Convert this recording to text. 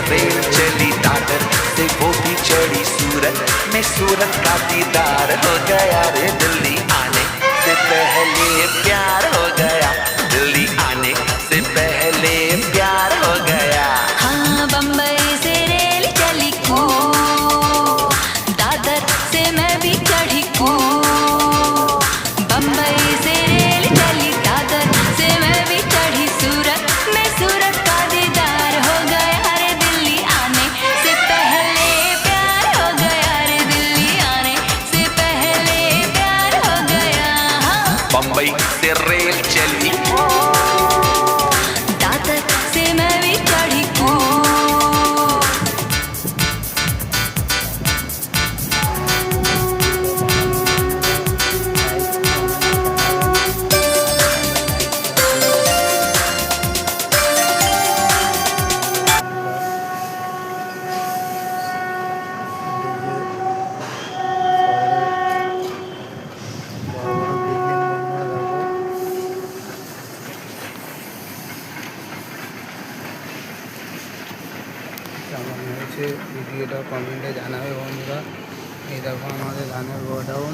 Rail चली दादर से वो भी चढ़ी सूरत में, सूरत का दीदार हो गया रे। दिल्ली आने से पहले प्यार हो गया, दिल्ली आने से पहले प्यार हो गया। हाँ बम्बई से रेल चली को, दादर से मैं भी चढ़ी को। बम्बई से रेल चली दादर से मैं भी चढ़ी सूरत में, सूरत का दीदार हो गया रे। दिल्ली आने से पहले प्यार हो गया रे, दिल्ली आने से पहले प्यार हो गया। हाँ बम्बई से रेल चली, दादर से मैं भी चढ़ी को। কেমন হয়েছে ভিডিওটা কমেন্টে জানাবে বন্ধুরা। এই দেখো আমাদের ধানের গোডাউন।